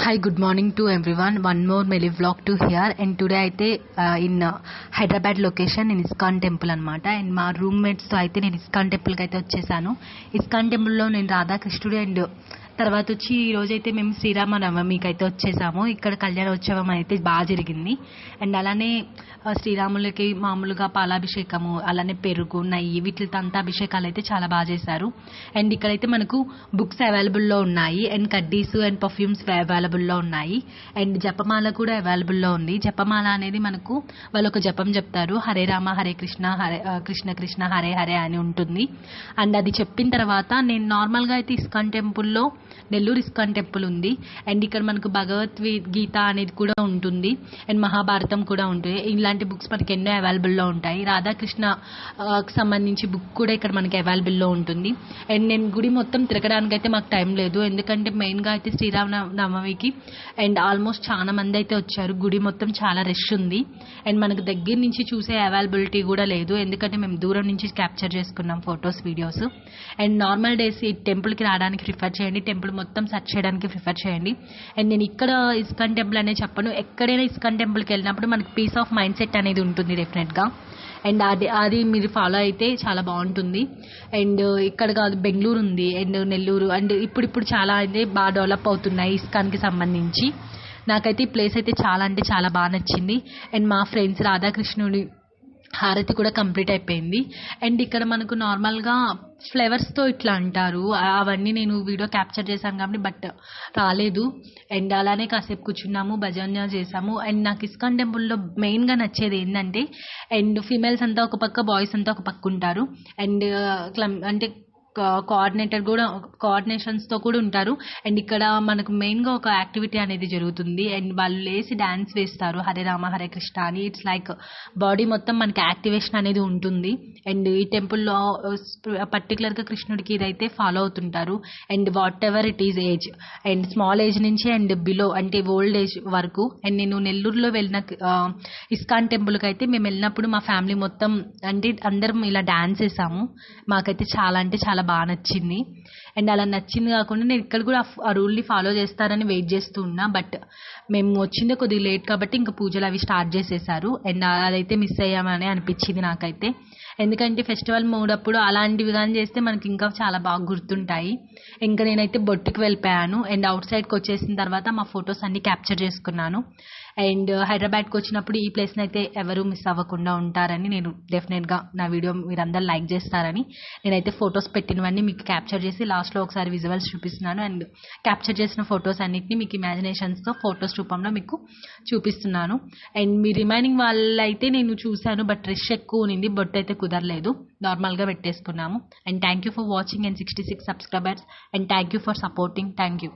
Hi, good morning to everyone. One more Meli vlog to here, and today అయితే in Hyderabad location నేను ISKCON temple అనమాట. And మా రూమ్మేట్స్తో అయితే నేను ఇస్కాన్ టెంపుల్కి అయితే వచ్చేసాను. ఇస్కాన్ టెంపుల్లో నేను రాధాకృష్ణుడు అండ్ తర్వాత వచ్చి ఈరోజైతే మేము శ్రీరామనవమికి అయితే వచ్చేసాము. ఇక్కడ కళ్యాణోత్సవం అయితే బాగా జరిగింది. అండ్ అలానే శ్రీరాములకి మామూలుగా పాలాభిషేకము, అలానే పెరుగు, నెయ్యి వీటితో అంతా అభిషేకాలు అయితే చాలా బాగా చేశారు. అండ్ ఇక్కడైతే మనకు బుక్స్ అవైలబుల్లో ఉన్నాయి, అండ్ కడ్డీస్ అండ్ పర్ఫ్యూమ్స్ అవైలబుల్లో ఉన్నాయి, అండ్ జపమాల కూడా అవైలబుల్లో ఉంది. జపమాల అనేది మనకు వాళ్ళు ఒక జపం చెప్తారు, హరే రామ హరే కృష్ణ, హరే కృష్ణ కృష్ణ హరే హరే అని ఉంటుంది. అండ్ అది చెప్పిన తర్వాత నేను నార్మల్గా అయితే ఇస్కాన్ టెంపుల్లో నెల్లూరు ఇస్కాన్ టెంపుల్ ఉంది, అండ్ ఇక్కడ మనకు భగవద్గీత అనేది కూడా ఉంటుంది, అండ్ మహాభారతం కూడా ఉంటుంది. ఇలాంటి బుక్స్ మనకి ఎన్నో అవైలబుల్లో ఉంటాయి. రాధాకృష్ణ సంబంధించి బుక్ కూడా ఇక్కడ మనకి అవైలబుల్లో ఉంటుంది. అండ్ నేను గుడి మొత్తం తిరగడానికి అయితే మాకు టైం లేదు, ఎందుకంటే మెయిన్గా అయితే శ్రీరామనవమికి అండ్ ఆల్మోస్ట్ చాలా మంది అయితే వచ్చారు. గుడి మొత్తం చాలా రష్ ఉంది, అండ్ మనకు దగ్గర నుంచి చూసే అవైలబిలిటీ కూడా లేదు, ఎందుకంటే మేము దూరం నుంచి క్యాప్చర్ చేసుకున్నాం photos, videos. And normal days ఈ టెంపుల్కి రావడానికి ప్రిఫర్ చేయండి, టెంపుల్ మొత్తం సెర్చ్ చేయడానికి ప్రిఫర్ చేయండి. అండ్ నేను ఇక్కడ ఇస్కాన్ టెంపుల్ అనే చెప్పను, ఎక్కడైనా ఇస్కాన్ టెంపుల్కి వెళ్ళినప్పుడు మనకి పీస్ ఆఫ్ మైండ్ సెట్ అనేది ఉంటుంది డెఫినెట్గా. అండ్ అది మీరు ఫాలో అయితే చాలా బాగుంటుంది. అండ్ ఇక్కడ కాదు, బెంగళూరు ఉంది, అండ్ నెల్లూరు, అండ్ ఇప్పుడు చాలా అయితే బాగా డెవలప్ అవుతున్నాయి ఇస్కాన్కి సంబంధించి. నాకైతే ఈ ప్లేస్ అయితే చాలా అంటే చాలా బాగా నచ్చింది. అండ్ మా ఫ్రెండ్స్ రాధాకృష్ణుడి హారతి కూడా కంప్లీట్ అయిపోయింది. అండ్ ఇక్కడ మనకు నార్మల్గా ఫ్లేవర్స్తో ఇట్లా అంటారు, అవన్నీ నేను వీడియో క్యాప్చర్ చేశాను కాబట్టి బట్ రాలేదు. అండ్ అలానే కాసేపు కూర్చున్నాము, భజన చేసాము. అండ్ నాకు ఇస్కాన్ టెంపుల్లో మెయిన్గా నచ్చేది ఏంటంటే, అండ్ ఫీమేల్స్ అంతా ఒక పక్క, బాయ్స్ అంతా ఒక పక్క ఉంటారు. అండ్ అంటే కోఆర్డినేషన్స్తో కూడా ఉంటారు. అండ్ ఇక్కడ మనకు మెయిన్గా ఒక యాక్టివిటీ అనేది జరుగుతుంది, అండ్ వాళ్ళు లేసి డ్యాన్స్ వేస్తారు హరే రామ హరే కృష్ణ అని. ఇట్స్ లైక్ బాడీ మొత్తం మనకి యాక్టివేషన్ అనేది ఉంటుంది. అండ్ ఈ టెంపుల్లో పర్టికులర్గా కృష్ణుడికి ఇదైతే ఫాలో అవుతుంటారు. And what ever it is age, and small age నుంచి అండ్ బిలో అంటే ఓల్డ్ ఏజ్ వరకు. అండ్ నేను నెల్లూరులో వెళ్ళిన ఇస్కాన్ టెంపుల్కి అయితే మేము వెళ్ళినప్పుడు మా ఫ్యామిలీ మొత్తం అంటే అందరం ఇలా డ్యాన్స్ వేసాము. మాకైతే చాలా అంటే చాలా బాగా నచ్చింది. అండ్ అలా నచ్చింది కాకుండా నేను ఇక్కడ కూడా ఆ రూల్ని ఫాలో చేస్తారని వెయిట్ చేస్తూ ఉన్నా, బట్ మేము వచ్చిందే కొద్దిగా లేట్ కాబట్టి ఇంకా పూజలు అవి స్టార్ట్ చేసేసారు. అండ్ అదైతే మిస్ అయ్యామని అనిపించింది నాకైతే, ఎందుకంటే ఫెస్టివల్ మూడప్పుడు అలాంటివి కానీ చేస్తే మనకి ఇంకా చాలా బాగా గుర్తుంటాయి. ఇంకా నేనైతే బొట్టుకు వెళ్ళిపోయాను, అండ్ అవుట్ సైడ్కి వచ్చేసిన తర్వాత మా ఫొటోస్ అన్నీ క్యాప్చర్ చేసుకున్నాను. అండ్ హైదరాబాద్కి వచ్చినప్పుడు ఈ ప్లేస్ని అయితే ఎవరు మిస్ అవ్వకుండా ఉంటారని నేను డెఫినెట్గా నా వీడియో మీరందరూ లైక్ చేస్తారని నేనైతే ఫొటోస్ పెట్టినవన్నీ మీకు క్యాప్చర్ చేసి లాస్ట్లో ఒకసారి విజువల్స్ చూపిస్తున్నాను. అండ్ క్యాప్చర్ చేసిన ఫొటోస్ అన్నిటిని మీకు ఇమాజినేషన్స్తో ఫొటోస్ రూపంలో మీకు చూపిస్తున్నాను. అండ్ మీ రిమైనింగ్ వాళ్ళైతే నేను చూశాను, బట్ రష్ ఎక్కువ ఉంది, బొట్టు అయితే కుదరలేదు, నార్మల్గా పెట్టేసుకున్నాము. And thank you for watching and 66 subscribers, and thank you for supporting. Thank you.